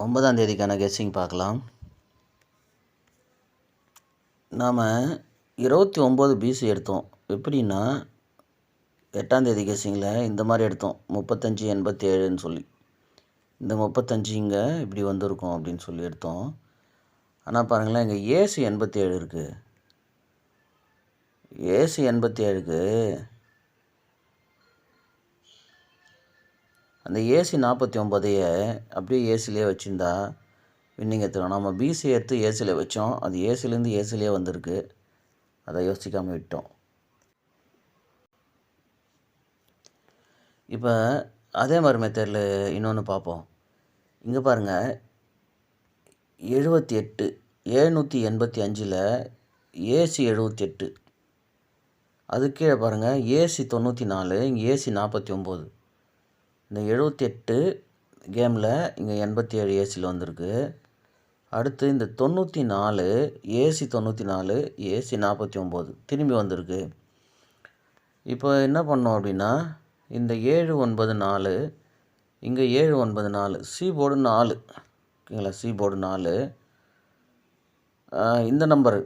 9ஆம் தேதிக்கான கெஸ்ஸிங் பார்க்கலாம். நாம் 29 பிசி எடுத்தோம். எப்படின்னா 8ஆம் தேதி கெஸ்ஸிங்கில் இந்த மாதிரி எடுத்தோம், 35 87ன்னு சொல்லி. இந்த 35 இங்கே இப்படி வந்திருக்கும் அப்படின்னு சொல்லி எடுத்தோம். ஆனால் பாருங்களேன், இங்கே ஏசி 87 இருக்குது. ஏசி 87க்கு அந்த ஏசி 49ஐயே அப்படியே ஏசிலே வச்சுருந்தா வின்னிங் எடுத்துக்கலாம். நம்ம பிசி எடுத்து ஏசியில் வச்சோம், அது ஏசிலேருந்து ஏசிலே வந்திருக்கு. அதை யோசிக்காமல் விட்டோம். இப்போ அதே மாதிரி மெத்தடில் இன்னொன்று பார்ப்போம். இங்கே பாருங்கள், 78 785ல் ஏசி 78, அது கீழே பாருங்கள் ஏசி 94, இங்கே ஏசி 49. இந்த 78 கேமில் இங்கே 87 ஏசியில் வந்திருக்கு. அடுத்து இந்த 94 ஏசி 94 ஏசி 49 திரும்பி வந்திருக்கு. இப்போ என்ன பண்ணோம் அப்படின்னா, இந்த 794 இங்கே 794 சி போர்டு 4, ஓகேங்களா? C board 4. இந்த நம்பரு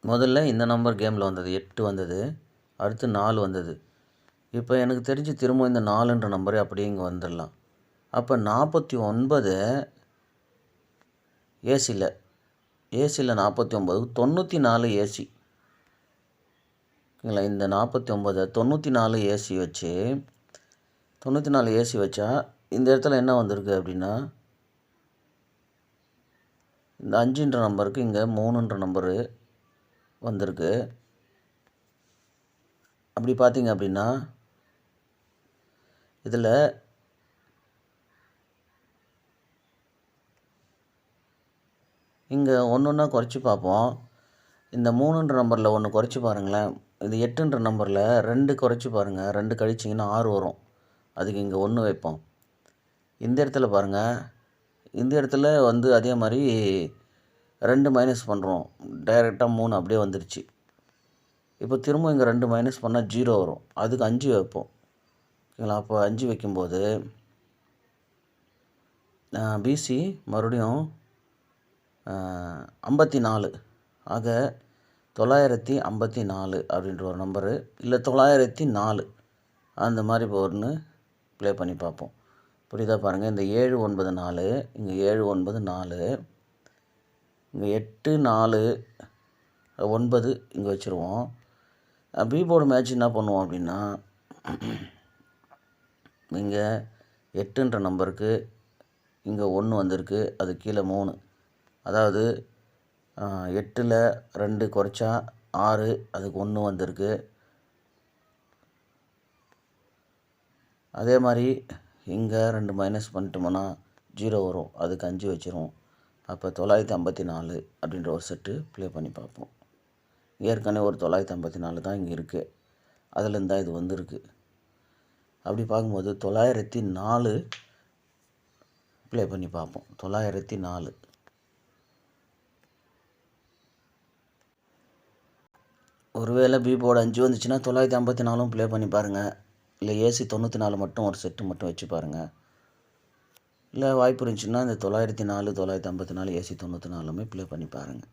முதல்ல இந்த நம்பர் கேமில் வந்தது 8 வந்தது, அடுத்து 4 வந்தது. இப்போ எனக்கு தெரிஞ்சு திரும்ப இந்த 4ன்ற நம்பரே அப்படியே இங்கே வந்துடலாம். அப்போ 49 ஏசியில் 49 94 ஏசி, ஓகேங்களா? இந்த 49 94 ஏசி வச்சு 94 ஏசி வச்சா இந்த இடத்துல என்ன வந்திருக்கு அப்படின்னா, இந்த 5ன்ற நம்பருக்கு இங்கே 3ன்ற நம்பரு வந்திருக்கு. அப்படி பார்த்தீங்க அப்படின்னா இதில் இங்கே ஒன்று குறைச்சி பார்ப்போம். இந்த 3ன்ற நம்பரில் ஒன்று குறைச்சி பாருங்களேன். இந்த 8ன்ற நம்பரில் 2 குறைச்சி பாருங்கள். 2 கழிச்சிங்கன்னா 6 வரும். அதுக்கு இங்கே 1 வைப்போம். இந்த இடத்துல பாருங்கள், இந்த இடத்துல வந்து அதே மாதிரி 2 மைனஸ் பண்ணுறோம். டைரெக்டாக 3 அப்படியே வந்துருச்சு. இப்போ திரும்ப இங்கே 2 மைனஸ் பண்ணால் 0 வரும். அதுக்கு 5 வைப்போம், ஓகேங்களா? அப்போ 5 வைக்கும்போது பிசி மறுபடியும் 54, ஆக 954 அப்படின்ற ஒரு நம்பரு, இல்லை 904 அந்த மாதிரி ஒன்று ப்ளே பண்ணி பார்ப்போம். புரியுதா? பாருங்கள், இந்த 794 இங்கே 794, இங்கே 8 4 9 இங்கே வச்சுருவோம். பி போர்டு மேட்ச் என்ன பண்ணுவோம் அப்படின்னா, இங்கே 8ன்ற நம்பருக்கு இங்கே 1 வந்திருக்கு, அது கீழே 3. அதாவது 8ல் 2 குறைச்சா 6, அதுக்கு 1 வந்திருக்கு. அதே மாதிரி இங்கே 2 மைனஸ் பண்ணிட்டோம்னா 0 வரும். அதுக்கு 5 வச்சிருவோம். அப்போ 954 அப்படின்ற ஒரு செட்டு ப்ளே பண்ணி பார்ப்போம். ஏற்கனவே ஒரு 954 தான் இங்கே இருக்குது, அதுலேருந்து தான் இது வந்திருக்கு. அப்படி பார்க்கும்போது 904 ப்ளே பண்ணி பார்ப்போம். 904 ஒருவேளை பி போர்டு 5 வந்துச்சுன்னா 954 ப்ளே பண்ணி பாருங்கள். இல்லை ஏசி 94 மட்டும் ஒரு செட்டு மட்டும் வச்சு பாருங்கள். இல்லை வாய்ப்பு இருந்துச்சுன்னா இந்த 904 954 ஏசி 94மே ப்ளே பண்ணி பாருங்கள்.